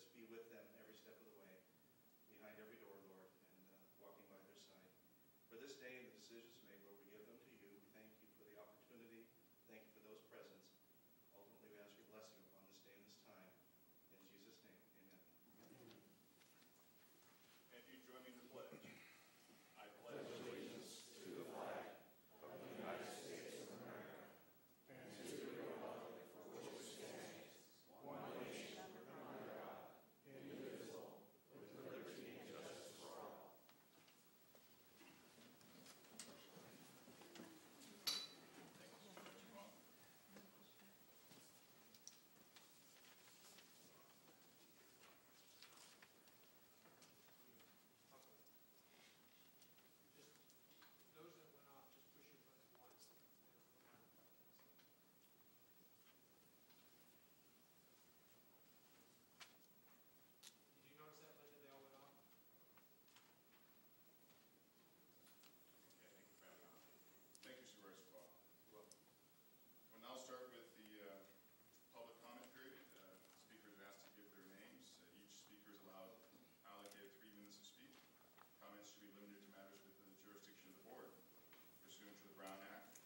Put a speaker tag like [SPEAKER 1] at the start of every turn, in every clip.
[SPEAKER 1] just be with them every step of the way, behind every door, Lord, and walking by their side. For this day and the decisions made, Lord, we give them to you. We thank you for the opportunity. Thank you for those presents. Ultimately, we ask your blessing upon this day and this time. In Jesus' name, amen.
[SPEAKER 2] And you join me in the pledge. I pledge
[SPEAKER 3] allegiance to the flag of the United States of America and to the republic for which it stands, one nation under God, indivisible, with liberty and justice for all.
[SPEAKER 4] Those that went off, just push your button once. Did you notice that, Linda? They all went off?
[SPEAKER 2] Okay, thank you for having on. Thank you, Supervisor Paul. We'll now start with the public comment period. Speakers are asked to give their names. Each speaker is allowed allocated 3 minutes to speak. Comments should be limited to matters within the jurisdiction of the board. Pursuant to the Brown Act,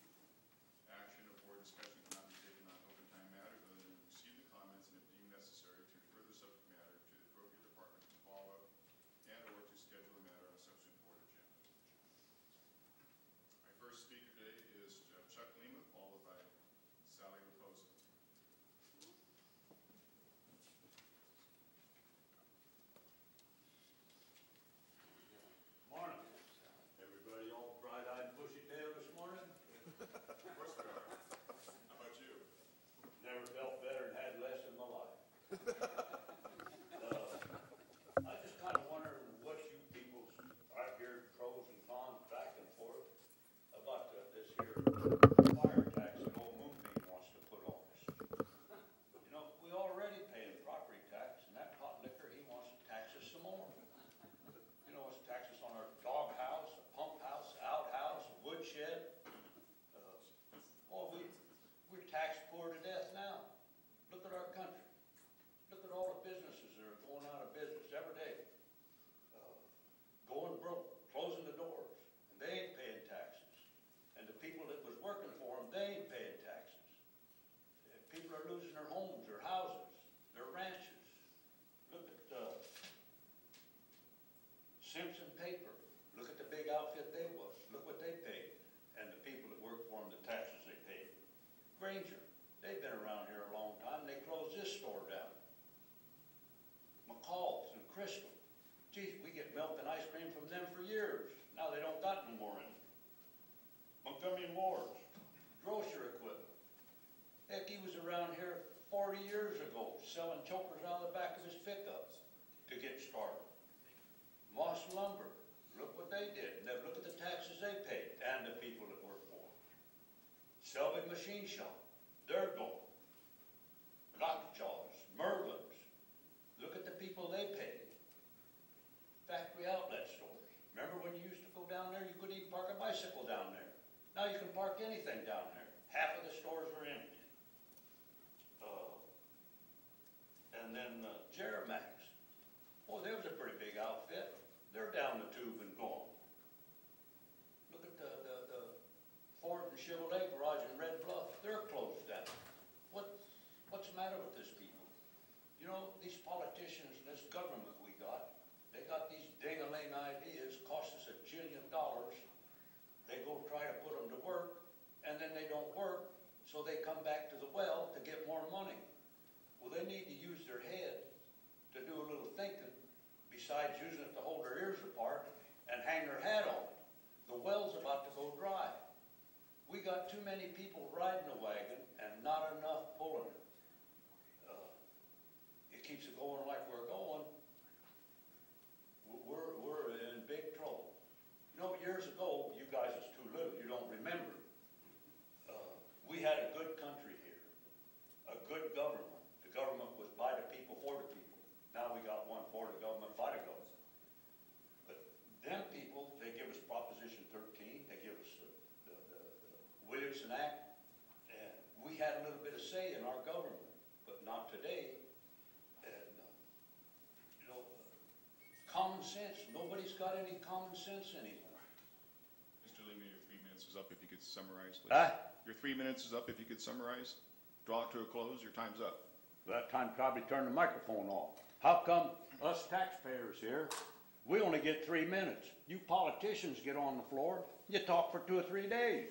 [SPEAKER 2] action or board discussion cannot be taken on open time matters other than to receive the comments and if deemed necessary to refer the subject matter to the appropriate department to follow up and or to schedule the matter on a subsequent board agenda. My first speaker today is Chuck Lima, followed by Sally Raposa.
[SPEAKER 5] Morning. Everybody all bright-eyed and bushy-tailed this morning?
[SPEAKER 2] Of course we are. How about you?
[SPEAKER 5] Never felt better and had less in my life. I just kind of wonder what you people, I hear pros and cons back and forth about this here fire tax that old Moonbeam wants to put on us. You know, we already paying property tax, and that hot liquor, he wants to tax us some more. You know, it's taxes on our dog house, a pump house, outhouse, a woodshed. We're tax poor to death now. Look at our country. Look at all the businesses that are going out of business every day. Going broke, closing the doors, and they ain't paying taxes. And the people that was working for them, they ain't paying taxes. People are losing their homes, their houses, their ranches. Look at Simpson Paper. Look at the big outfit they was. Look what they paid. And the people that work for them, the taxes they paid. Granger, they've been around here a long time. They closed this store down. McCall's and Crystal. Geez, we get milk and ice cream from them for years. Now they don't got no more in it. Montgomery Moore's, grocery equipment. Heck, he was around here 40 years ago selling chokers out of the back of his pickup to get started. Moss Lumber, look what they did. Now look at the taxes they paid and the people that work for them. Selby Machine Shop, they're gone. Lockjaw's, Merlin's, look at the people they paid. Factory outlet stores. Remember when you used to go down there, you couldn't even park a bicycle down there. Now you can park anything down there. Half of the stores are empty. And then Jeremax. Oh, there was a pretty big outfit. They're down the tube and gone. Look at the Ford and Chevrolet garage in Red Bluff. They're closed down. What's the matter with this people? You know, these politicians and this government we got, they got these ding-a-ling ideas, cost us $1 jillion. They go try to put them to work, and then they don't work, so they come back to the well to get more money. Well, they need to use their head to do a little thinking, besides using it to hold their ears apart and hang their hat on it. The well's about to go dry. We got too many people riding the wagon and not enough pulling it. It keeps it going like we're going. We're in big trouble. You know, years ago, you guys is too little, you don't remember. We had a good country here, a good government. The government was by the people, for the people. Now we got one for the government, by the government. But them people, they give us Proposition 13, they give us the Williamson Act, and we had a little bit of say in our government, but not today. And common sense. Nobody's got any common sense anymore.
[SPEAKER 2] Mr. Lima, your 3 minutes is up. If you could summarize, please.
[SPEAKER 5] Huh?
[SPEAKER 2] Your 3 minutes is up. If you could summarize, draw it to a close. Your time's up.
[SPEAKER 5] That time probably turn the microphone off. How come us taxpayers here, we only get 3 minutes? You politicians get on the floor, you talk for 2 or 3 days.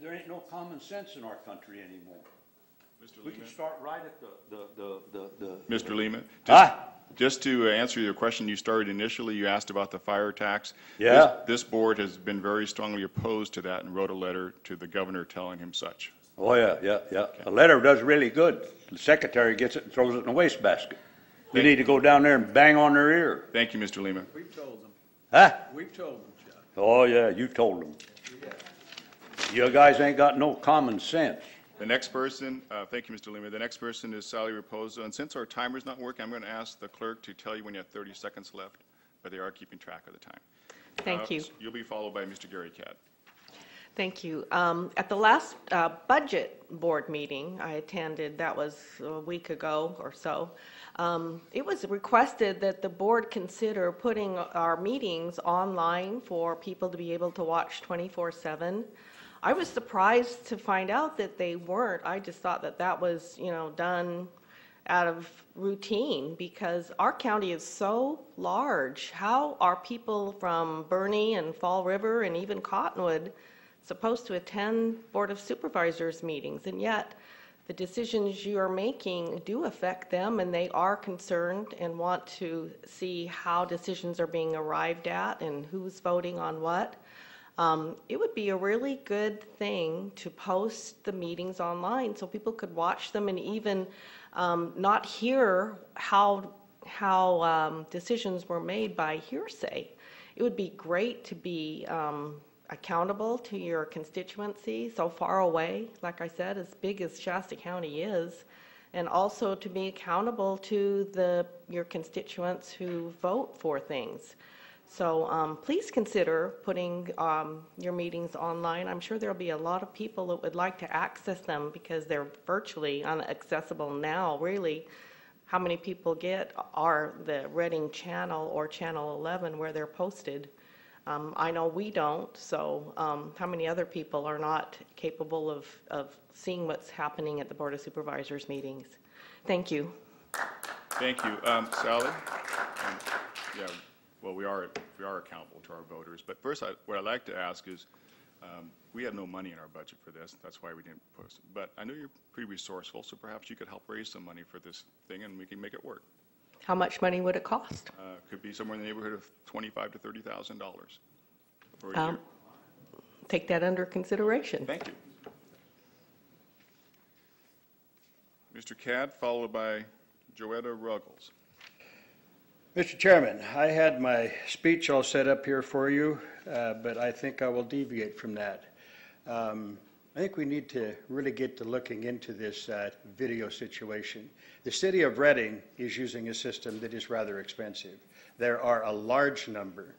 [SPEAKER 5] There ain't no common sense in our country anymore.
[SPEAKER 2] Mr.
[SPEAKER 5] We
[SPEAKER 2] Lima.
[SPEAKER 5] can start right at the
[SPEAKER 2] Mr. Lima.
[SPEAKER 5] Huh?
[SPEAKER 2] Just to answer your question, you started initially, you asked about the fire tax.
[SPEAKER 5] Yeah.
[SPEAKER 2] This board has been very strongly opposed to that and wrote a letter to the governor telling him such.
[SPEAKER 5] Oh, yeah. A letter does really good. The secretary gets it and throws it in the wastebasket. You need to go down there and bang on their ear.
[SPEAKER 2] Thank you, Mr. Lima.
[SPEAKER 3] We've told them.
[SPEAKER 5] Huh?
[SPEAKER 3] We've told them, Chuck.
[SPEAKER 5] Oh, yeah, you told them. You guys ain't got no common sense.
[SPEAKER 2] The next person, thank you, Mr. Lima. The next person is Sally Raposo. And since our timer's not working, I'm going to ask the clerk to tell you when you have 30 seconds left, but they are keeping track of the time.
[SPEAKER 6] Thank you.
[SPEAKER 2] You'll be followed by Mr. Gary Cadd.
[SPEAKER 6] Thank you. At the last budget board meeting I attended, that was a week ago or so, it was requested that the board consider putting our meetings online for people to be able to watch 24/7. I was surprised to find out that they weren't. I just thought that that was, done out of routine because our county is so large. How are people from Bernie and Fall River and even Cottonwood supposed to attend Board of Supervisors meetings? And yet the decisions you are making do affect them, and they are concerned and want to see how decisions are being arrived at and who's voting on what. It would be a really good thing to post the meetings online so people could watch them and even not hear how decisions were made by hearsay. It would be great to be accountable to your constituency so far away, like I said, as big as Shasta County is, and also to be accountable to your constituents who vote for things. So please consider putting your meetings online. I'm sure there'll be a lot of people that would like to access them because they're virtually inaccessible now, really. How many people get are the Reading Channel or Channel 11 where they're posted. I know we don't, so how many other people are not capable of seeing what's happening at the Board of Supervisors meetings? Thank you.
[SPEAKER 2] Thank you. Sally? Yeah. Well, we are accountable to our voters. But first, what I'd like to ask is, we have no money in our budget for this. That's why we didn't post it. But I know you're pretty resourceful, so perhaps you could help raise some money for this thing, and we can make it work.
[SPEAKER 6] How much money would it cost?
[SPEAKER 2] Could be somewhere in the neighborhood of $25,000 to $30,000 for a year.
[SPEAKER 6] Take that under consideration.
[SPEAKER 2] Thank you. Mr. Cadd, followed by Joetta Ruggles.
[SPEAKER 3] Mr. Chairman, I had my speech all set up here for you, but I think I will deviate from that. I think we need to really get to looking into this video situation. The city of Reading is using a system that is rather expensive. There are a large number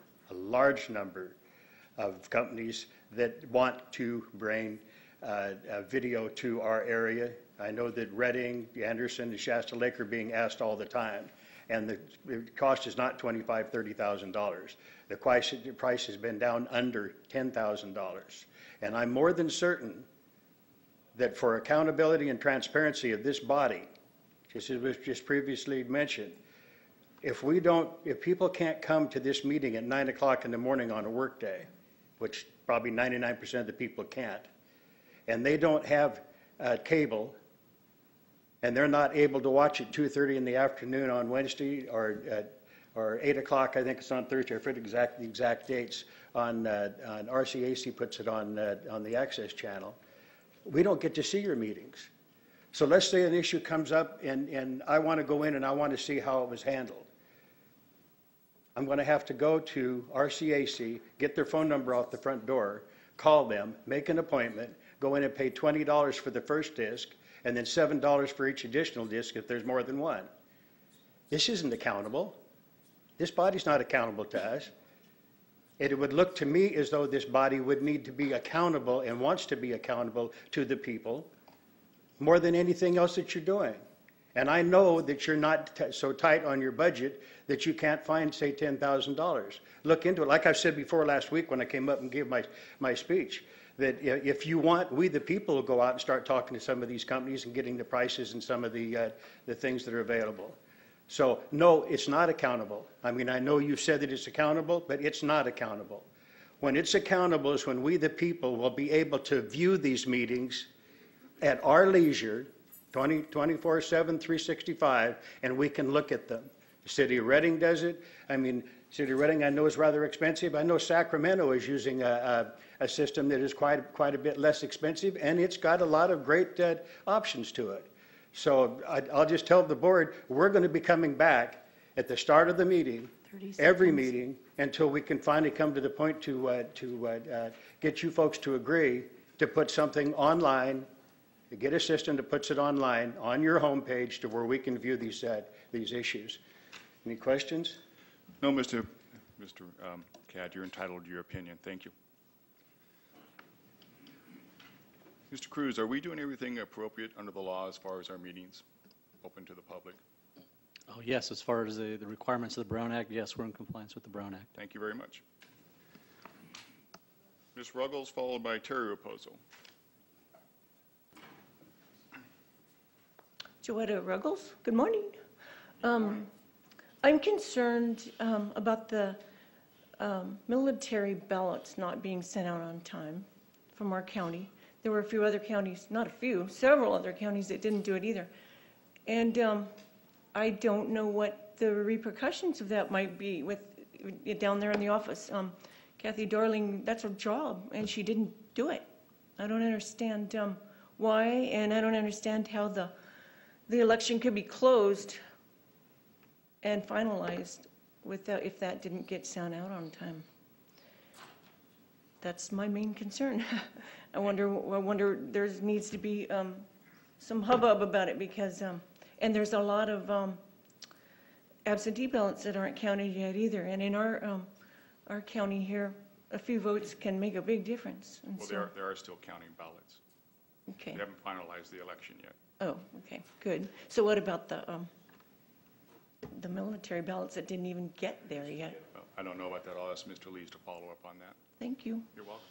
[SPEAKER 3] of companies that want to bring video to our area. I know that Reading, Anderson, and Shasta Lake are being asked all the time. And the cost is not $25,000, $30,000. The price has been down under $10,000. And I'm more than certain that for accountability and transparency of this body, just as was just previously mentioned, if people can't come to this meeting at 9 o'clock in the morning on a work day, which probably 99% of the people can't, and they don't have cable, and they're not able to watch at 2:30 in the afternoon on Wednesday or 8 o'clock, I think it's on Thursday, I forget the exact dates, on RCAC puts it on the Access channel. We don't get to see your meetings. So let's say an issue comes up and I want to go in and I want to see how it was handled. I'm going to have to go to RCAC, get their phone number off the front door, call them, make an appointment, go in and pay $20 for the first disc, and then $7 for each additional disc if there's more than one. This isn't accountable. This body's not accountable to us. It would look to me as though this body would need to be accountable and wants to be accountable to the people more than anything else that you're doing.
[SPEAKER 7] And I know that you're not so tight on your budget that you can't find, say, $10,000. Look into it. Like I said before last week when I came up and gave my speech, that if you want, we the people will go out and start talking to some of these companies and getting the prices and some of the things that are available. So, no, it's not accountable. I mean, I know you said that it's accountable, but it's not accountable. When it's accountable is when we the people will be able to view these meetings at our leisure, 24/7, 365, and we can look at them. The City of Reading does it. I mean, City of Reading I know is rather expensive. I know Sacramento is using a system that is quite a bit less expensive, and it's got a lot of great options to it. So I'll just tell the board, we're going to be coming back at the start of the meeting, every meeting, until we can finally come to the point to get you folks to agree to put something online, to get a system that puts it online on your homepage to where we can view these issues. Any questions?
[SPEAKER 2] No, Mr. Cadd, you're entitled to your opinion. Thank you. Mr. Cruz, are we doing everything appropriate under the law as far as our meetings open to the public?
[SPEAKER 8] Oh, yes, as far as the requirements of the Brown Act, yes, we're in compliance with the Brown Act.
[SPEAKER 2] Thank you very much. Ms. Ruggles, followed by Terry Raposo.
[SPEAKER 9] Joetta Ruggles, good morning. I'm concerned about the military ballots not being sent out on time from our county. There were a few other counties, not a few, several other counties that didn't do it either. And I don't know what the repercussions of that might be with down there in the office. Kathy Darling, that's her job, and she didn't do it. I don't understand why, and I don't understand how the election could be closed and finalized without, if that didn't get sent out on time. That's my main concern. I wonder there needs to be some hubbub about it because, and there's a lot of absentee ballots that aren't counted yet either. And in our county here, a few votes can make a big difference. And
[SPEAKER 2] well,
[SPEAKER 9] so,
[SPEAKER 2] there are still counting ballots.
[SPEAKER 9] Okay.
[SPEAKER 2] We haven't finalized the election yet.
[SPEAKER 9] Oh, okay, good. So what about the military ballots that didn't even get there yet?
[SPEAKER 2] Well, I don't know about that. I'll ask Mr. Lees to follow up on that.
[SPEAKER 9] Thank you.
[SPEAKER 2] You're welcome.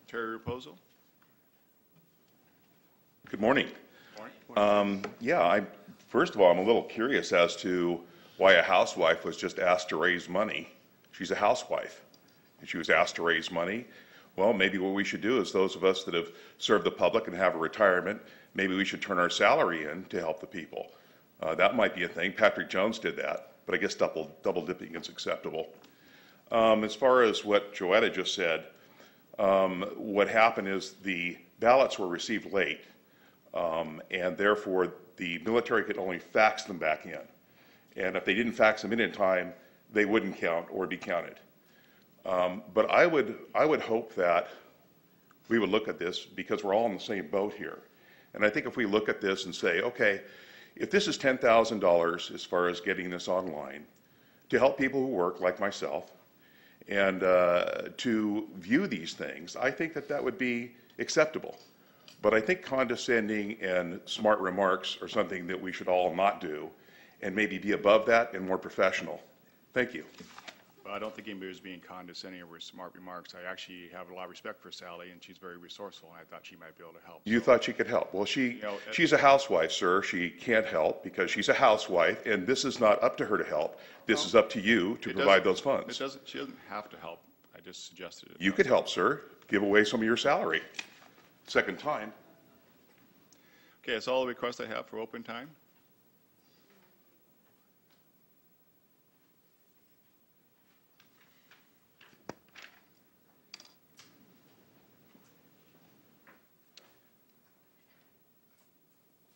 [SPEAKER 2] Terry Raposo.
[SPEAKER 10] Good morning.
[SPEAKER 2] Morning.
[SPEAKER 10] Yeah, first of all, I'm a little curious as to why a housewife was just asked to raise money. She's a housewife, and she was asked to raise money. Well, maybe what we should do is those of us that have served the public and have a retirement, maybe we should turn our salary in to help the people. That might be a thing. Patrick Jones did that, but I guess double dipping is acceptable. As far as what Joetta just said, what happened is the ballots were received late, and therefore the military could only fax them back in. And if they didn't fax them in time, they wouldn't count or be counted. But I would hope that we would look at this because we're all in the same boat here. And I think if we look at this and say, okay, if this is $10,000 as far as getting this online to help people who work like myself and to view these things, I think that would be acceptable. But I think condescending and smart remarks are something that we should all not do and maybe be above that and more professional. Thank you.
[SPEAKER 2] Well, I don't think anybody was being condescending or smart remarks. I actually have a lot of respect for Sally, and she's very resourceful, and I thought she might be able to help.
[SPEAKER 10] You thought she could help. Well, she's a housewife, sir. She can't help because she's a housewife, and this is not up to her to help. This is up to you to provide those funds.
[SPEAKER 2] She doesn't have to help. I just suggested it.
[SPEAKER 10] You could help, sir. Give away some of your salary. Second time.
[SPEAKER 2] Okay, that's all the requests I have for open time.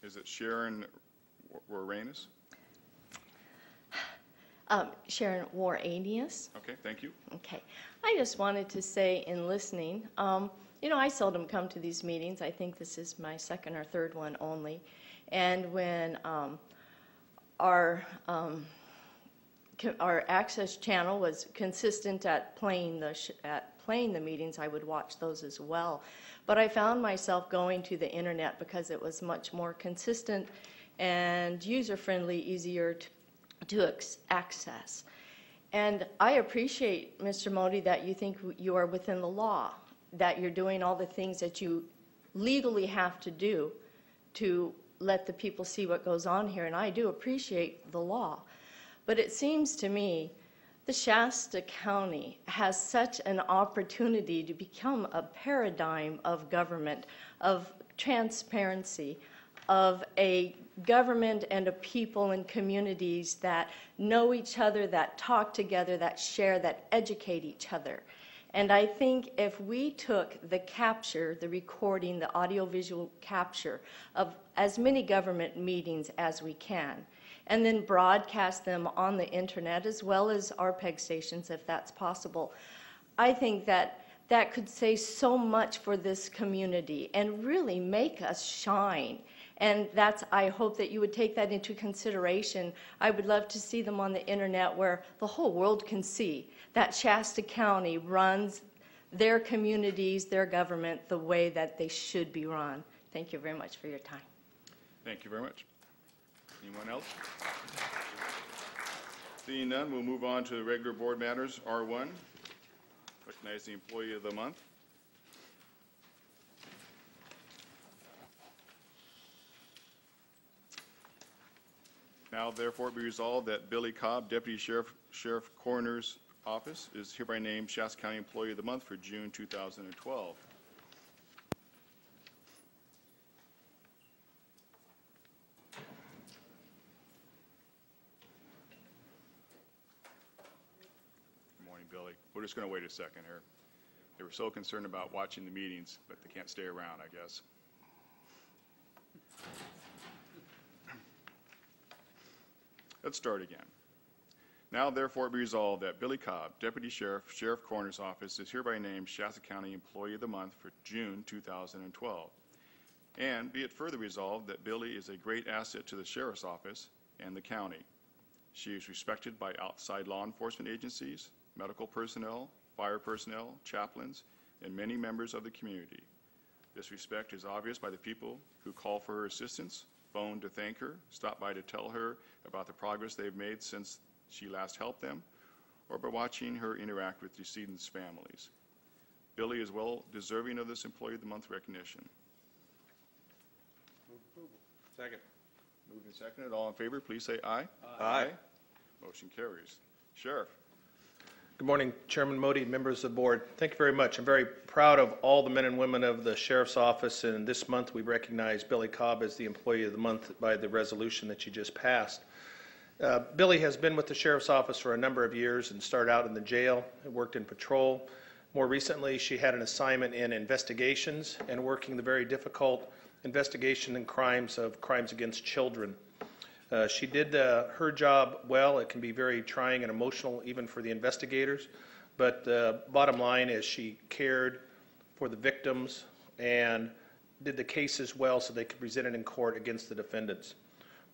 [SPEAKER 2] Is it Sharon Waranius?
[SPEAKER 11] Sharon Waranius.
[SPEAKER 2] Okay, thank you.
[SPEAKER 11] Okay. I just wanted to say in listening, you know, I seldom come to these meetings. I think this is my second or third one only. And when our access channel was consistent at playing playing the meetings, I would watch those as well. But I found myself going to the internet because it was much more consistent and user-friendly, easier to access. And I appreciate, Mr. Modi, that you think you are within the law, that you're doing all the things that you legally have to do to let the people see what goes on here, and I do appreciate the law. But it seems to me the Shasta County has such an opportunity to become a paradigm of government, of transparency, of a government and a people and communities that know each other, that talk together, that share, that educate each other. And I think if we took the capture, the recording, the audiovisual capture of as many government meetings as we can, and then broadcast them on the internet as well as our PEG stations if that's possible, I think that that could say so much for this community and really make us shine. And that's, I hope that you would take that into consideration. I would love to see them on the internet where the whole world can see that Shasta County runs their communities, their government, the way that they should be run. Thank you very much for your time.
[SPEAKER 2] Thank you very much. Anyone else? Seeing none, we'll move on to regular board matters. R1, recognize the Employee of the Month. Now, therefore, be resolved that Billy Cobb, Deputy Sheriff Coroner's Office, is hereby named Shasta County Employee of the Month for June 2012. Good morning, Billy. We're just going to wait a second here. They were so concerned about watching the meetings, but they can't stay around, I guess. Let's start again. Now, therefore, be resolved that Billy Cobb, Deputy Sheriff Coroner's Office, is hereby named Shasta County Employee of the Month for June 2012. And be it further resolved that Billy is a great asset to the Sheriff's Office and the county. She is respected by outside law enforcement agencies, medical personnel, fire personnel, chaplains, and many members of the community. This respect is obvious by the people who call for her assistance, phone to thank her, stop by to tell her about the progress they've made since she last helped them, or by watching her interact with decedents' families. Billy is well deserving of this Employee of the Month recognition.
[SPEAKER 3] Move approval. Second.
[SPEAKER 2] Moved and seconded. All in favor, please say aye.
[SPEAKER 3] Aye.
[SPEAKER 2] Motion carries. Sheriff.
[SPEAKER 12] Good morning, Chairman Modi, members of the board. Thank you very much. I'm very proud of all the men and women of the Sheriff's Office, and this month we recognize Billy Cobb as the Employee of the Month by the resolution that you just passed. Billy has been with the Sheriff's Office for a number of years and started out in the jail and worked in patrol. More recently, she had an assignment in investigations and working the very difficult investigation and crimes against children. She did her job well. It can be very trying and emotional even for the investigators, but the bottom line is she cared for the victims and did the cases well so they could present it in court against the defendants.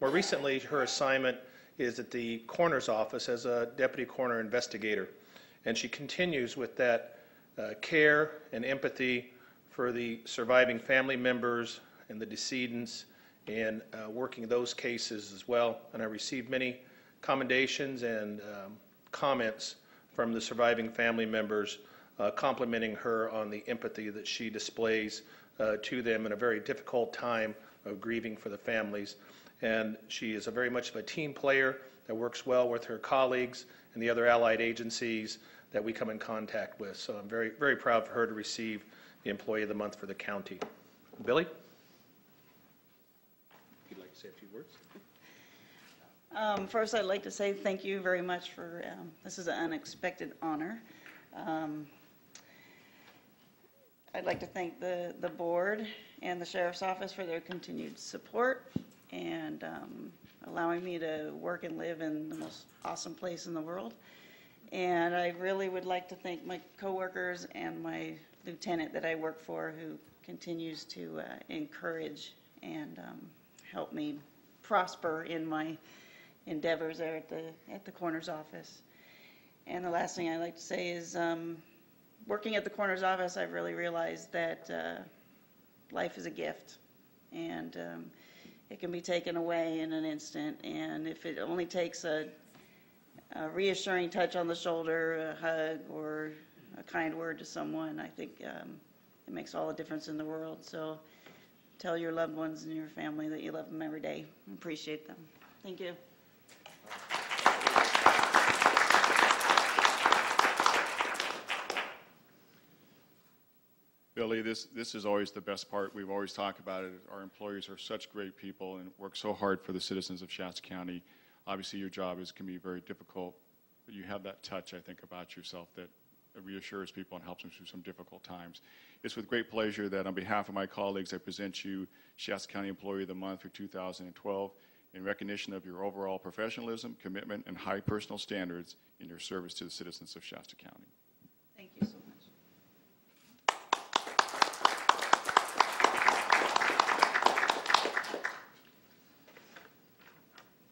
[SPEAKER 12] More recently, her assignment is at the coroner's office as a deputy coroner investigator, and she continues with that care and empathy for the surviving family members and the decedents and working those cases as well. And I received many commendations and comments from the surviving family members complimenting her on the empathy that she displays to them in a very difficult time of grieving for the families. And she is very much of a team player that works well with her colleagues and the other allied agencies that we come in contact with. So I'm very, very proud for her to receive the Employee of the Month for the county. Billy? If you'd like to say a few words.
[SPEAKER 13] First, I'd like to say thank you very much for, this is an unexpected honor. I'd like to thank the board and the Sheriff's Office for their continued support and allowing me to work and live in the most awesome place in the world. And I really would like to thank my coworkers and my lieutenant that I work for, who continues to encourage and help me prosper in my endeavors there at the coroner's office. And the last thing I'd like to say is working at the coroner's office, I've really realized that life is a gift, and it can be taken away in an instant. And if it only takes a reassuring touch on the shoulder, a hug, or a kind word to someone, I think it makes all the difference in the world. So tell your loved ones and your family that you love them every day. Appreciate them. Thank you.
[SPEAKER 2] Billy, this is always the best part. We've always talked about it. Our employees are such great people and work so hard for the citizens of Shasta County. Obviously, your job can be very difficult, but you have that touch, I think, about yourself that reassures people and helps them through some difficult times. It's with great pleasure that on behalf of my colleagues, I present you Shasta County Employee of the Month for 2012 in recognition of your overall professionalism, commitment, and high personal standards in your service to the citizens of Shasta County.
[SPEAKER 13] Thank you so much.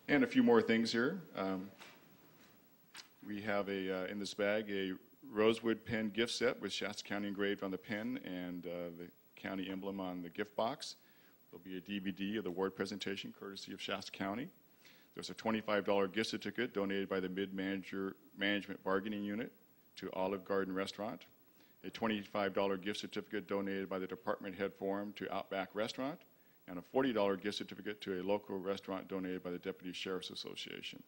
[SPEAKER 2] And a few more things here. We have in this bag a rosewood pen gift set with Shasta County engraved on the pen and the county emblem on the gift box. There'll be a DVD of the award presentation courtesy of Shasta County. There's a $25 gift certificate donated by the Mid-Management Bargaining Unit to Olive Garden Restaurant. A $25 gift certificate donated by the Department Head Forum to Outback Restaurant, and a $40 gift certificate to a local restaurant donated by the Deputy Sheriff's Association.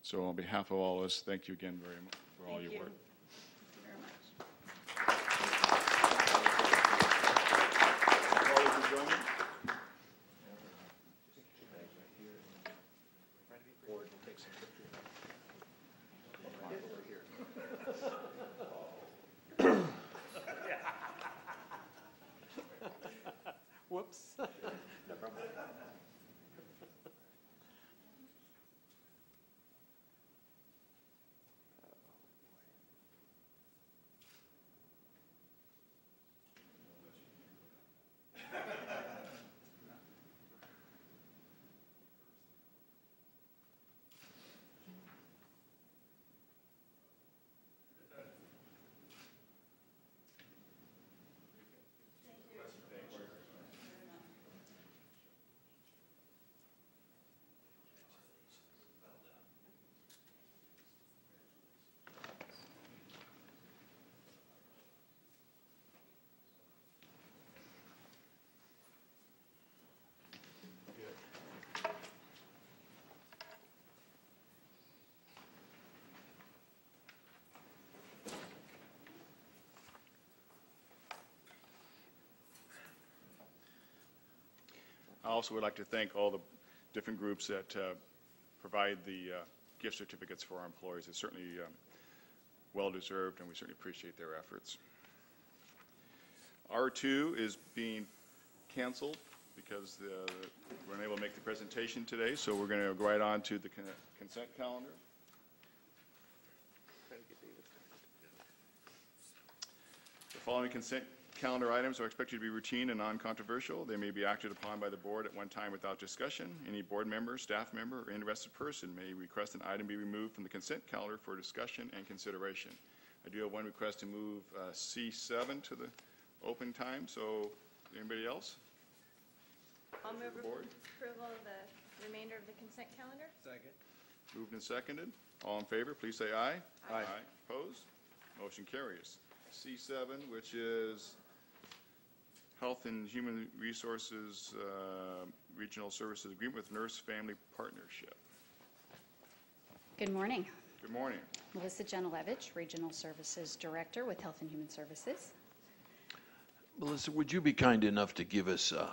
[SPEAKER 2] So on behalf of all of us, thank you again very much for all your work.
[SPEAKER 13] Thank you very much.
[SPEAKER 2] Colleagues, will join me?
[SPEAKER 8] Whoops.
[SPEAKER 2] I also would like to thank all the different groups that provide the gift certificates for our employees. It's certainly well-deserved, and we certainly appreciate their efforts. R2 is being canceled because we're unable to make the presentation today, so we're going to go right on to the consent calendar. The following consent calendar items are expected to be routine and non-controversial. They may be acted upon by the board at one time without discussion. Any board member, staff member, or interested person may request an item be removed from the consent calendar for discussion and consideration. I do have one request to move C7 to the open time, so anybody else?
[SPEAKER 11] I'll move
[SPEAKER 2] Board?
[SPEAKER 11] approval of the remainder of the consent calendar.
[SPEAKER 4] Second.
[SPEAKER 2] Moved and seconded. All in favor, please say aye.
[SPEAKER 4] Aye.
[SPEAKER 2] Opposed? Motion carries. C7, which is Health and Human Resources Regional Services Agreement with Nurse Family Partnership.
[SPEAKER 14] Good morning.
[SPEAKER 2] Good morning.
[SPEAKER 14] Melissa Jenilevich, Regional Services Director with Health and Human Services.
[SPEAKER 3] Melissa, would you be kind enough to give us an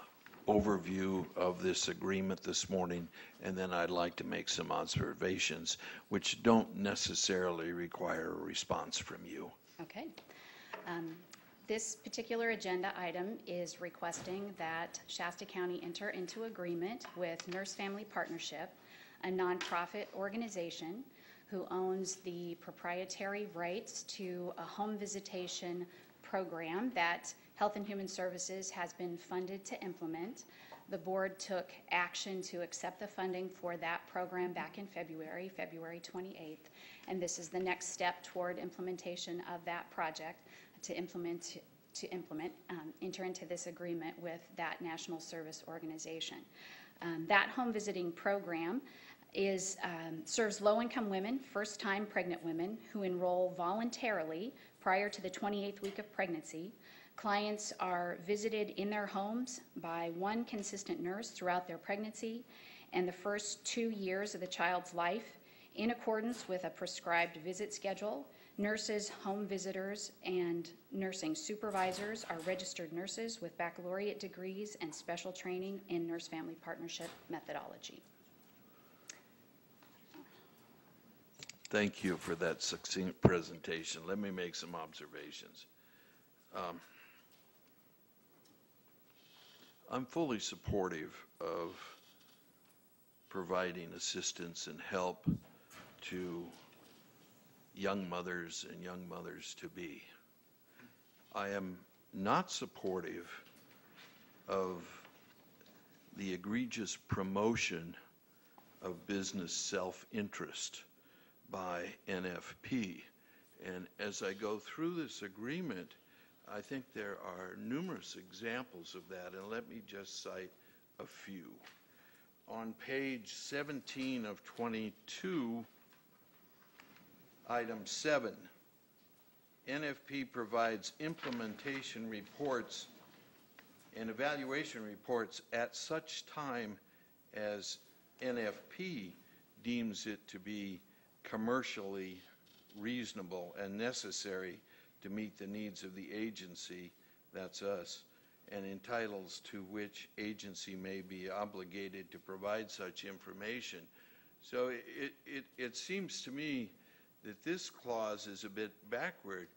[SPEAKER 3] overview of this agreement this morning? And then I'd like to make some observations which don't necessarily require a response from you.
[SPEAKER 14] Okay. This particular agenda item is requesting that Shasta County enter into agreement with Nurse Family Partnership, a nonprofit organization who owns the proprietary rights to a home visitation program that Health and Human Services has been funded to implement. The board took action to accept the funding for that program back in February 28th, and this is the next step toward implementation of that project. to enter into this agreement with that national service organization. That home visiting program serves low-income women, first-time pregnant women who enroll voluntarily prior to the 28th week of pregnancy. Clients are visited in their homes by one consistent nurse throughout their pregnancy and the first 2 years of the child's life in accordance with a prescribed visit schedule. Nurses, home visitors, and nursing supervisors are registered nurses with baccalaureate degrees and special training in nurse-family partnership methodology.
[SPEAKER 3] Thank you for that succinct presentation. Let me make some observations. I'm fully supportive of providing assistance and help to young mothers and young mothers-to-be. I am not supportive of the egregious promotion of business self-interest by NFP. And as I go through this agreement, I think there are numerous examples of that, and let me just cite a few. On page 17 of 22, item 7, NFP provides implementation reports and evaluation reports at such time as NFP deems it to be commercially reasonable and necessary to meet the needs of the agency, that's us, and entitles to which agency may be obligated to provide such information. So it seems to me that this clause is a bit backward.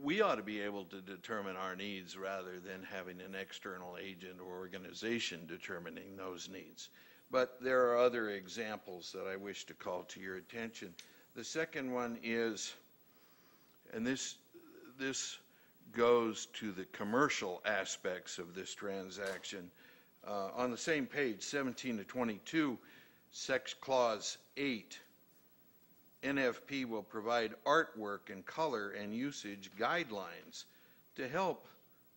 [SPEAKER 3] We ought to be able to determine our needs rather than having an external agent or organization determining those needs. But there are other examples that I wish to call to your attention. The second one is, and this goes to the commercial aspects of this transaction. On the same page, 17 to 22, clause 8, NFP will provide artwork and color and usage guidelines to help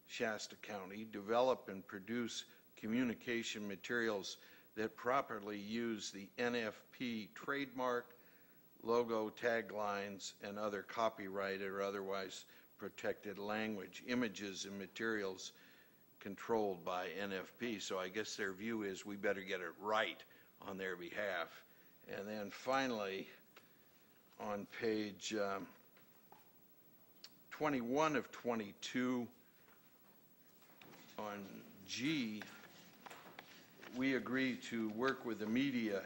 [SPEAKER 3] Shasta County develop and produce communication materials that properly use the NFP trademark, logo, taglines, and other copyrighted or otherwise protected language, images, and materials controlled by NFP. So I guess their view is we better get it right on their behalf. And then finally, on page 21 of 22, on G, we agree to work with the media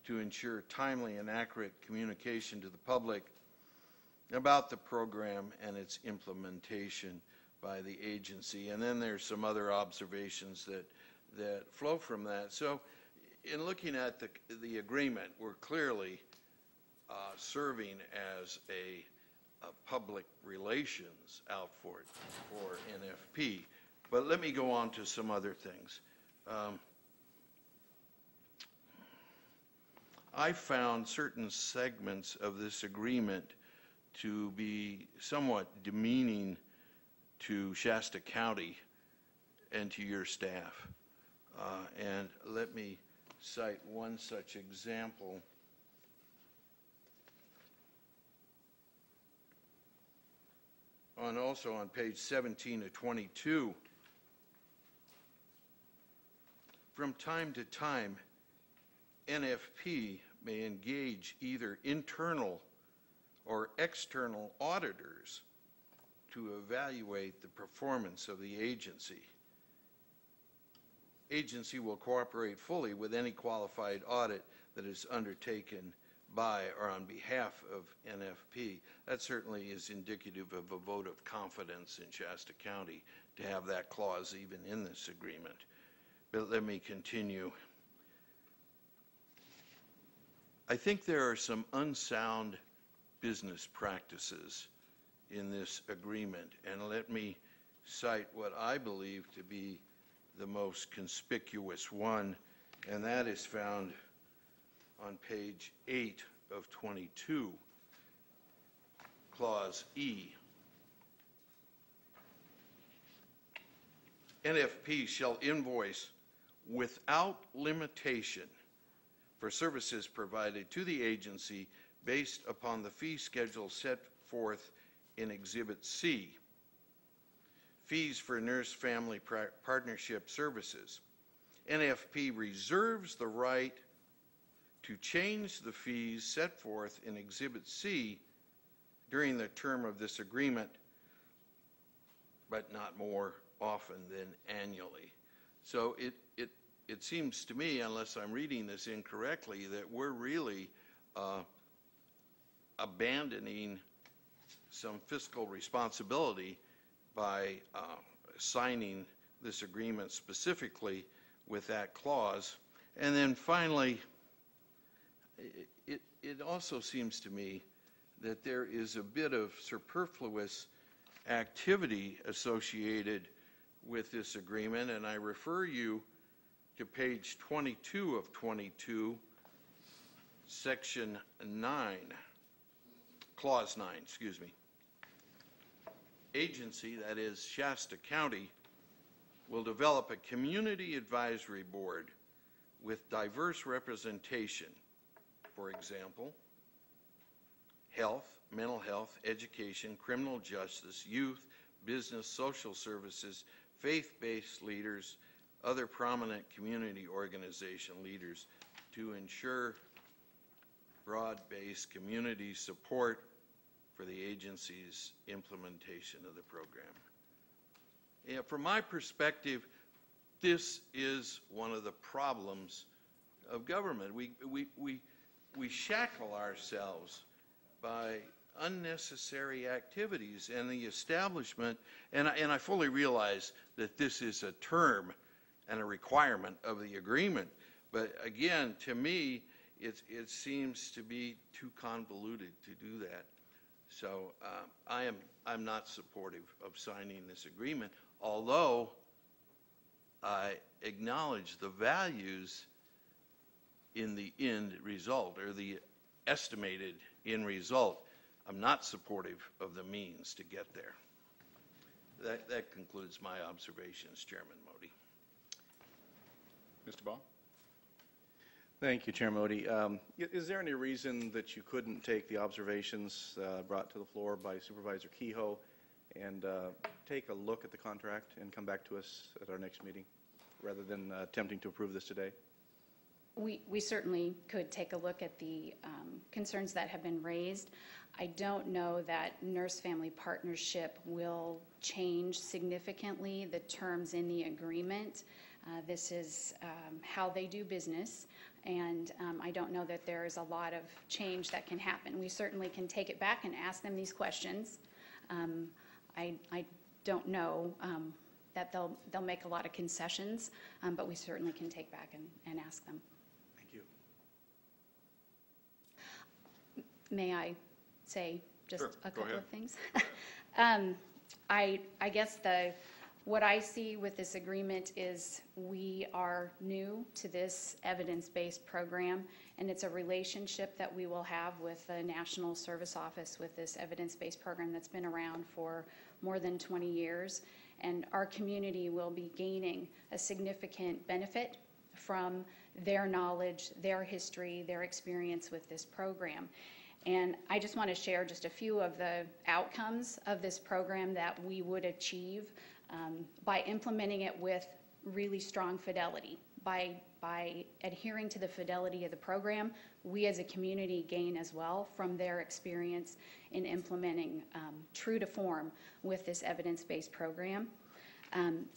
[SPEAKER 3] to ensure timely and accurate communication to the public about the program and its implementation by the agency. And then there's some other observations that flow from that. So in looking at the agreement, we're clearly serving as a public relations outfit for NFP. But let me go on to some other things. I found certain segments of this agreement to be somewhat demeaning to Shasta County and to your staff. And let me cite one such example. Also on page 17 to 22, from time to time, NFP may engage either internal or external auditors to evaluate the performance of the agency. Agency will cooperate fully with any qualified audit that is undertaken by or on behalf of NFP. That certainly is indicative of a vote of confidence in Shasta County to have that clause even in this agreement. But let me continue. I think there are some unsound business practices in this agreement, and let me cite what I believe to be the most conspicuous one, and that is found on page 8 of 22, clause E. NFP shall invoice without limitation for services provided to the agency based upon the fee schedule set forth in Exhibit C. Fees for nurse-family partnership services. NFP reserves the right to change the fees set forth in Exhibit C during the term of this agreement, but not more often than annually. So it seems to me, unless I'm reading this incorrectly, that we're really abandoning some fiscal responsibility by signing this agreement specifically with that clause. And then finally, it also seems to me that there is a bit of superfluous activity associated with this agreement, and I refer you to page 22 of 22, section 9, clause 9, excuse me. Agency, that is Shasta County, will develop a community advisory board with diverse representation, for example, health, mental health, education, criminal justice, youth, business, social services, faith-based leaders, other prominent community organization leaders to ensure broad-based community support for the agency's implementation of the program. Yeah, from my perspective, this is one of the problems of government. We shackle ourselves by unnecessary activities and the establishment, and I fully realize that this is a term and a requirement of the agreement, but again, to me, it seems to be too convoluted to do that. So I'm not supportive of signing this agreement, although I acknowledge the values in the end result, or the estimated end result. I'm not supportive of the means to get there. That concludes my observations, Chairman Modi.
[SPEAKER 2] Mr. Baugh?
[SPEAKER 15] Thank you, Chair Modi. Is there any reason that you couldn't take the observations brought to the floor by Supervisor Kehoe and take a look at the contract and come back to us at our next meeting, rather than attempting to approve this today?
[SPEAKER 14] We certainly could take a look at the concerns that have been raised. I don't know that nurse-family partnership will change significantly the terms in the agreement. This is how they do business, and I don't know that there is a lot of change that can happen. We certainly can take it back and ask them these questions. I don't know that they'll make a lot of concessions, but we certainly can take back and ask them.
[SPEAKER 15] Thank you.
[SPEAKER 14] May I say just
[SPEAKER 2] Sure,
[SPEAKER 14] a couple of things? I guess what I see with this agreement is we are new to this evidence-based program, and it's a relationship that we will have with the National Service Office with this evidence-based program that's been around for more than 20 years. And our community will be gaining a significant benefit from their knowledge, their history, their experience with this program. And I just want to share just a few of the outcomes of this program that we would achieve by implementing it with really strong fidelity. By adhering to the fidelity of the program, we as a community gain as well from their experience in implementing true to form with this evidence-based program.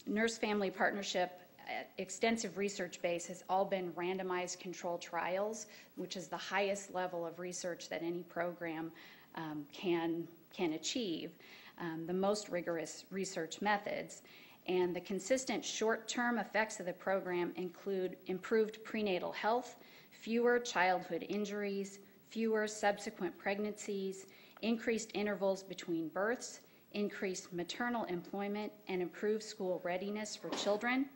[SPEAKER 14] Nurse-family partnership, extensive research base has all been randomized controlled trials, which is the highest level of research that any program can achieve, the most rigorous research methods. And the consistent short-term effects of the program include improved prenatal health, fewer childhood injuries, fewer subsequent pregnancies, increased intervals between births, increased maternal employment, and improved school readiness for children.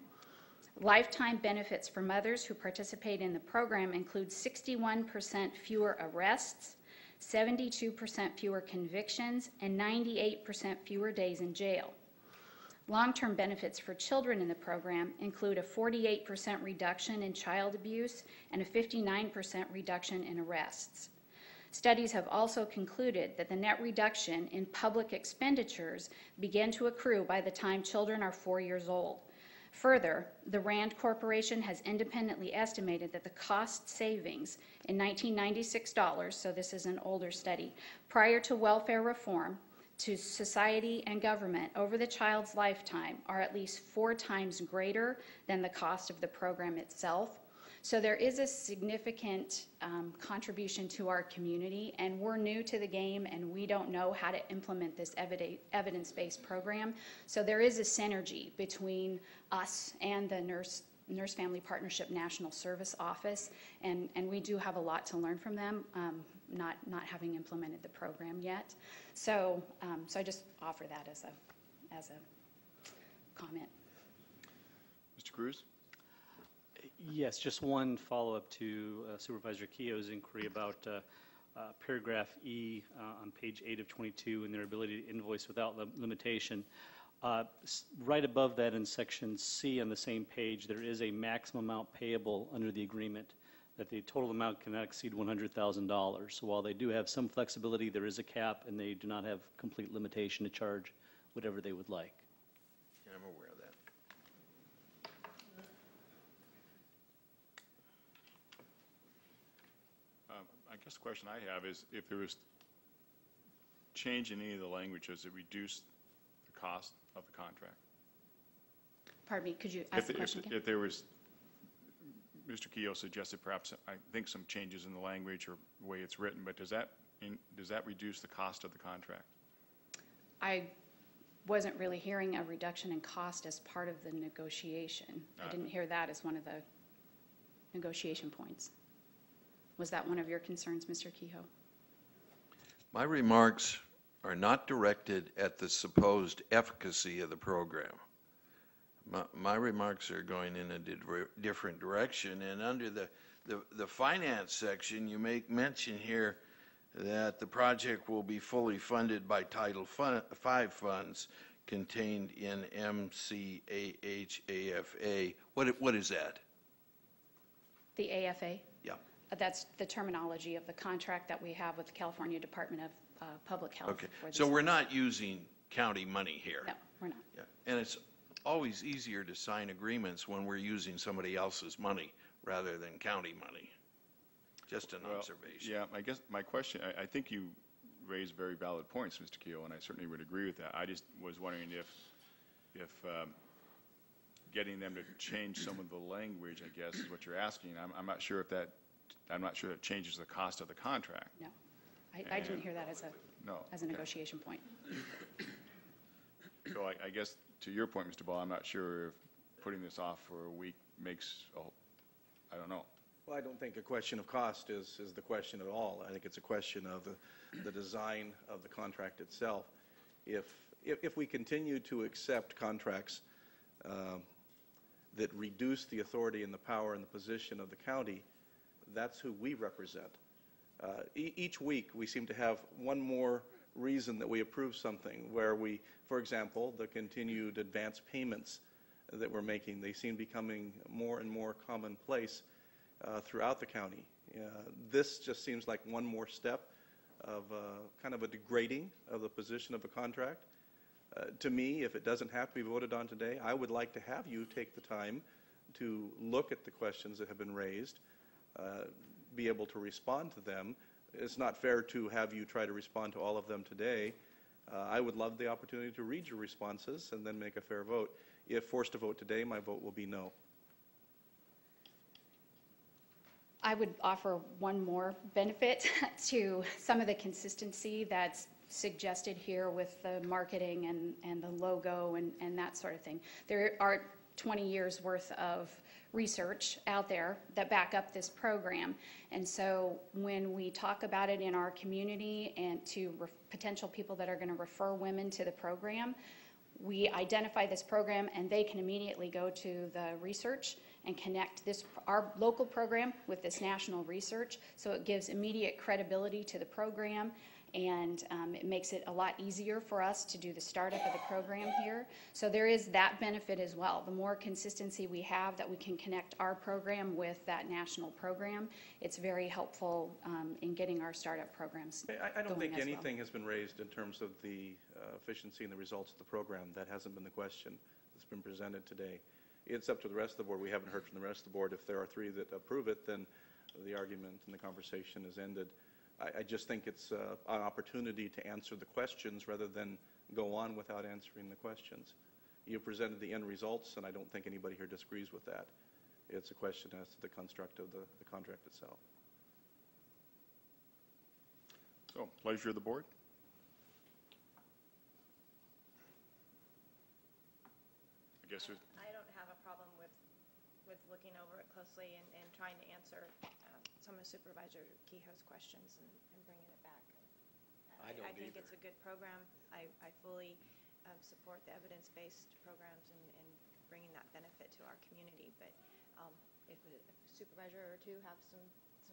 [SPEAKER 14] Lifetime benefits for mothers who participate in the program include 61% fewer arrests, 72% fewer convictions, and 98% fewer days in jail. Long-term benefits for children in the program include a 48% reduction in child abuse and a 59% reduction in arrests. Studies have also concluded that the net reduction in public expenditures begin to accrue by the time children are 4 years old. Further, the RAND Corporation has independently estimated that the cost savings in $1996, so this is an older study, prior to welfare reform to society and government over the child's lifetime are at least 4 times greater than the cost of the program itself. So there is a significant contribution to our community, and we're new to the game, and we don't know how to implement this evidence-based program. So there is a synergy between us and the Nurse Family Partnership National Service Office, and we do have a lot to learn from them, not having implemented the program yet. So I just offer that as a comment.
[SPEAKER 2] Mr. Cruz?
[SPEAKER 8] Yes, just one follow-up to Supervisor Keogh's inquiry about paragraph E on page 8 of 22 and their ability to invoice without limitation. Right above that in section C on the same page, there is a maximum amount payable under the agreement that the total amount cannot exceed $100,000. So while they do have some flexibility, there is a cap, and they do not have complete limitation to charge whatever they would like.
[SPEAKER 3] Yeah, I'm aware of that.
[SPEAKER 2] I guess the question I have is if there was change in any of the languages that reduce the cost of the contract.
[SPEAKER 14] Pardon me, could you ask the question again?
[SPEAKER 2] If there was, Mr. Keogh suggested perhaps, I think, some changes in the language or the way it's written, but does that reduce the cost of the contract?
[SPEAKER 14] I wasn't really hearing a reduction in cost as part of the negotiation. I didn't hear that as one of the negotiation points. Was that one of your concerns, Mr. Kehoe?
[SPEAKER 3] My remarks are not directed at the supposed efficacy of the program. My remarks are going in a different direction, and under the finance section, you make mention here that the project will be fully funded by Title V funds contained in MCAH-AFA. What is that?
[SPEAKER 14] The AFA?
[SPEAKER 3] Yeah.
[SPEAKER 14] That's the terminology of the contract that we have with the California Department of Public Health.
[SPEAKER 3] Okay, so we're not using county money here.
[SPEAKER 14] No, we're not.
[SPEAKER 3] Yeah. And it's always easier to sign agreements when we're using somebody else's money rather than county money. Just an observation.
[SPEAKER 2] Yeah, I guess my question, I think you raised very valid points, Mr. Keogh, and I certainly would agree with that. I just was wondering if getting them to change some of the language, I guess, is what you're asking. I'm not sure if that changes the cost of the contract.
[SPEAKER 14] No, I didn't hear that as a negotiation point.
[SPEAKER 2] So I guess to your point, Mr. Ball, I'm not sure if putting this off for a week makes, I don't know.
[SPEAKER 12] Well, I don't think a question of cost is the question at all. I think it's a question of the design of the contract itself. If we continue to accept contracts that reduce the authority and the power and the position of the county, that's who we represent. Each week we seem to have one more reason that we approve something where we, for example, the continued advance payments that we're making, they seem becoming more and more commonplace throughout the county. This just seems like one more step of kind of a degrading of the position of a contract. To me, if it doesn't have to be voted on today, I would like to have you take the time to look at the questions that have been raised, be able to respond to them. It's not fair to have you try to respond to all of them today. I would love the opportunity to read your responses and then make a fair vote. If forced to vote today, my vote will be no.
[SPEAKER 14] I would offer one more benefit to some of the consistency that's suggested here with the marketing and the logo and that sort of thing. There are 20 years worth of research out there that back up this program. And so when we talk about it in our community and to potential people that are going to refer women to the program, we identify this program and they can immediately go to the research and connect our local program with this national research. So it gives immediate credibility to the program and it makes it a lot easier for us to do the startup of the program here. So there is that benefit as well. The more consistency we have that we can connect our program with that national program, it's very helpful in getting our startup programs
[SPEAKER 15] I don't
[SPEAKER 14] going
[SPEAKER 15] think
[SPEAKER 14] as well.
[SPEAKER 15] anything has been raised in terms of the efficiency and the results of the program. That hasn't been the question that's been presented today. It's up to the rest of the board. We haven't heard from the rest of the board. If there are three that approve it, then the argument and the conversation is ended. I just think it's an opportunity to answer the questions rather than go on without answering the questions. You presented the end results, and I don't think anybody here disagrees with that. It's a question as to the construct of the contract itself.
[SPEAKER 2] So, pleasure of the board. I guess
[SPEAKER 16] I don't have a problem with looking over it closely and trying to answer some of Supervisor Kehoe's questions and bringing it back. I think it's a good program. I fully support the evidence-based programs and bringing that benefit to our community. But if a supervisor or two have some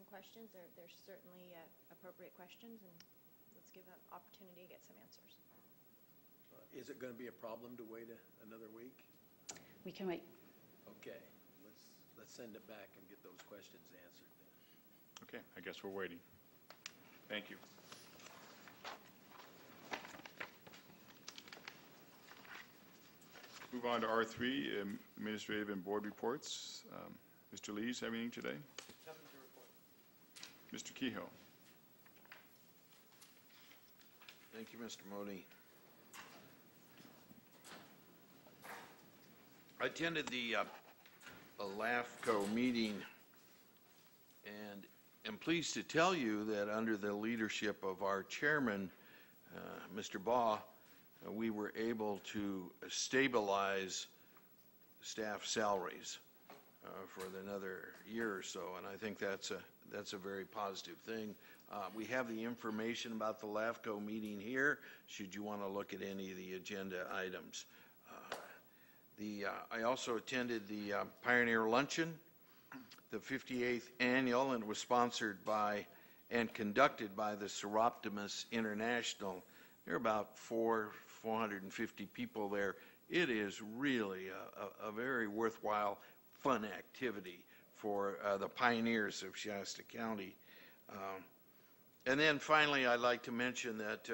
[SPEAKER 16] questions, there's certainly appropriate questions, and let's give them an opportunity to get some answers.
[SPEAKER 3] Is it going to be a problem to wait another week?
[SPEAKER 14] We can wait.
[SPEAKER 3] Okay, let's send it back and get those questions answered then.
[SPEAKER 2] okay. I guess we're waiting. Thank you. Move on to R3, administrative and board reports. Mr. Lees, have anything today?
[SPEAKER 4] Nothing to report.
[SPEAKER 2] Mr. Kehoe.
[SPEAKER 17] Thank you, Mr. Modi. I attended the LAFCO meeting and am pleased to tell you that under the leadership of our chairman, Mr. Baugh, we were able to stabilize staff salaries for another year or so, and I think that's a very positive thing. We have the information about the LAFCO meeting here, should you want to look at any of the agenda items. I also attended the Pioneer Luncheon, the 58th annual, and it was sponsored by and conducted by the Seroptimus International. There are about 450 people there. It is really a very worthwhile, fun activity for the pioneers of Shasta County. And then finally, I'd like to mention that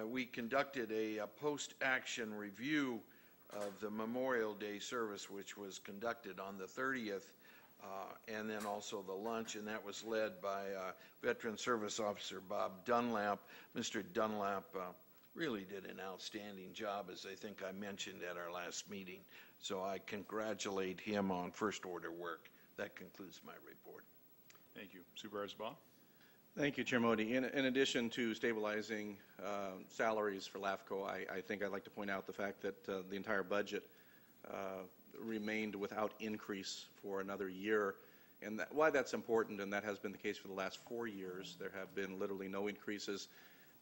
[SPEAKER 17] we conducted a post-action review of the Memorial Day service, which was conducted on the 30th, and then also the lunch, and that was led by Veteran Service Officer Bob Dunlap. Mr. Dunlap really did an outstanding job, as I think I mentioned at our last meeting. So I congratulate him on first order work. That concludes my report.
[SPEAKER 2] Thank you. Supervisor Baugh.
[SPEAKER 15] Thank you, Chair Modi. In addition to stabilizing salaries for LAFCO, I think I'd like to point out the fact that the entire budget remained without increase for another year. And why that's important, and that has been the case for the last 4 years, there have been literally no increases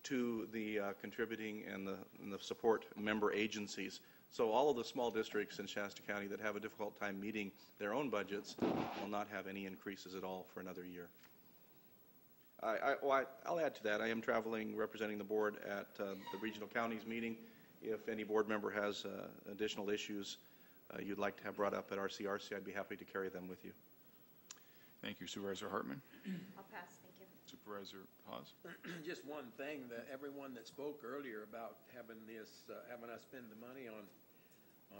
[SPEAKER 15] to the contributing and the support member agencies. So all of the small districts in Shasta County that have a difficult time meeting their own budgets will not have any increases at all for another year. I'll add to that. I am traveling representing the board at the regional counties meeting. If any board member has additional issues you'd like to have brought up at RCRC, I'd be happy to carry them with you.
[SPEAKER 2] Thank you. Supervisor Hartman.
[SPEAKER 16] I'll pass, thank you.
[SPEAKER 2] Supervisor Haas.
[SPEAKER 3] Just one thing, that everyone that spoke earlier about having us spend the money on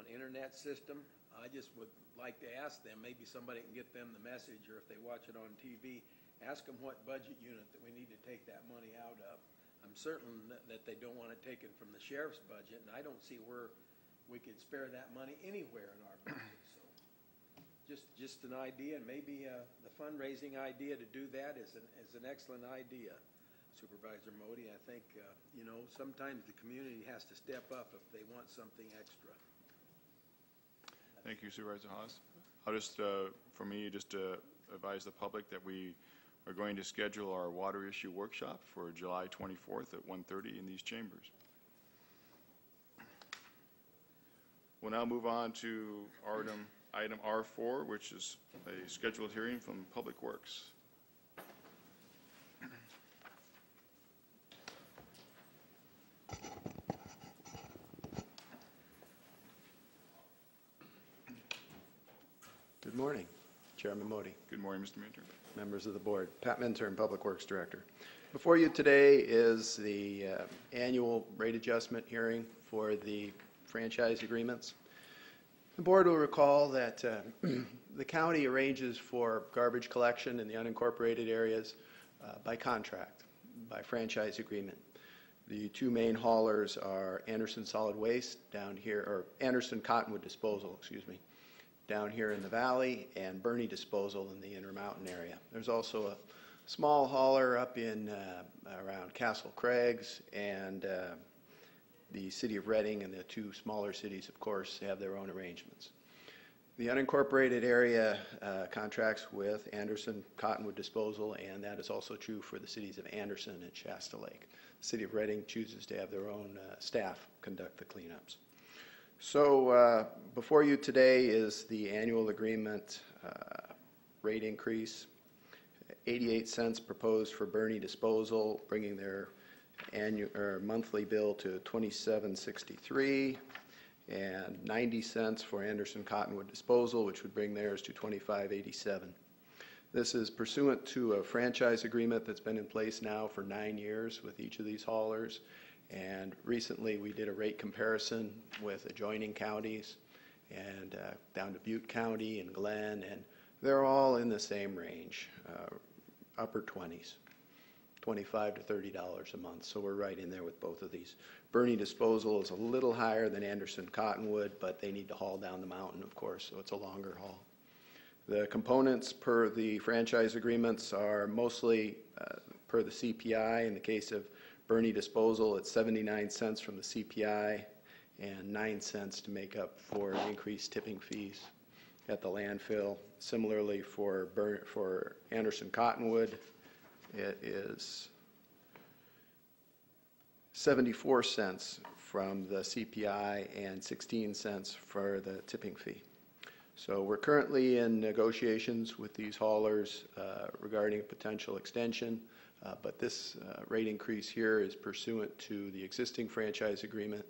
[SPEAKER 3] internet system, I just would like to ask them, maybe somebody can get them the message, or if they watch it on TV, ask them what budget unit that we need to take that money out of. I'm certain that they don't want to take it from the sheriff's budget, and I don't see where we could spare that money anywhere in our budget. So just an idea, and maybe the fundraising idea to do that is an excellent idea, Supervisor Modi. I think, sometimes the community has to step up if they want something extra.
[SPEAKER 2] Thank you, Supervisor Haas. I'll just, for me, just advise the public that we are going to schedule our water issue workshop for July 24th at 1:30 in these chambers. We'll now move on to item R4, which is a scheduled hearing from Public Works.
[SPEAKER 18] morning, Chairman Modi,
[SPEAKER 2] Good morning, Mr. Minturn.
[SPEAKER 18] members of the board. Pat Minturn, Public Works Director. Before you today is the annual rate adjustment hearing for the franchise agreements. The board will recall that the county arranges for garbage collection in the unincorporated areas by contract, by franchise agreement. The two main haulers are Anderson Solid Waste down here, or Anderson Cottonwood Disposal, excuse me, down here in the valley, and Bernie Disposal in the Intermountain area. There's also a small hauler up in around Castle Craigs, and the city of Reading, and the two smaller cities, of course, have their own arrangements. The unincorporated area contracts with Anderson Cottonwood Disposal, and that is also true for the cities of Anderson and Shasta Lake. The city of Reading chooses to have their own staff conduct the cleanups. So before you today is the annual agreement rate increase. 88 cents proposed for Bernie Disposal, bringing their annual or monthly bill to $27.63, and 90 cents for Anderson Cottonwood Disposal, which would bring theirs to $25.87. This is pursuant to a franchise agreement that's been in place now for 9 years with each of these haulers. And recently we did a rate comparison with adjoining counties, and down to Butte County and Glenn, and they're all in the same range, upper 20s, $25 to $30 a month. So we're right in there with both of these. Bernie Disposal is a little higher than Anderson Cottonwood, but they need to haul down the mountain, of course, so it's a longer haul. The components per the franchise agreements are mostly per the CPI. In the case of Bernie Disposal, it's 79 cents from the CPI and 9 cents to make up for increased tipping fees at the landfill. Similarly for Anderson Cottonwood, it is 74 cents from the CPI and 16 cents for the tipping fee. So we're currently in negotiations with these haulers regarding a potential extension, but this rate increase here is pursuant to the existing franchise agreement,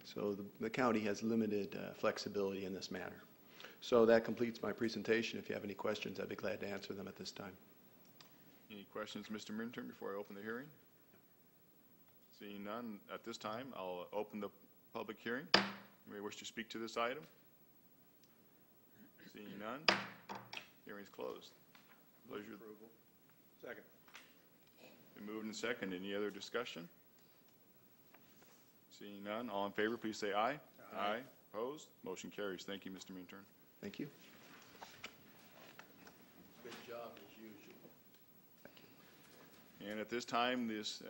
[SPEAKER 18] so the county has limited flexibility in this matter. So that completes my presentation. If you have any questions, I'd be glad to answer them at this time.
[SPEAKER 2] Any questions, Mr. Minturn, before I open the hearing? Seeing none, at this time, I'll open the public hearing. Anybody wish to speak to this item? Seeing none, hearing's closed. Pleasure.
[SPEAKER 18] Approval. Second.
[SPEAKER 2] Been moved and second. Any other discussion? Seeing none, all in favor, please say aye. Aye. Opposed? Motion carries. Thank you, Mr. Minturn.
[SPEAKER 18] Thank you.
[SPEAKER 17] Good job as usual.
[SPEAKER 2] And at this time, this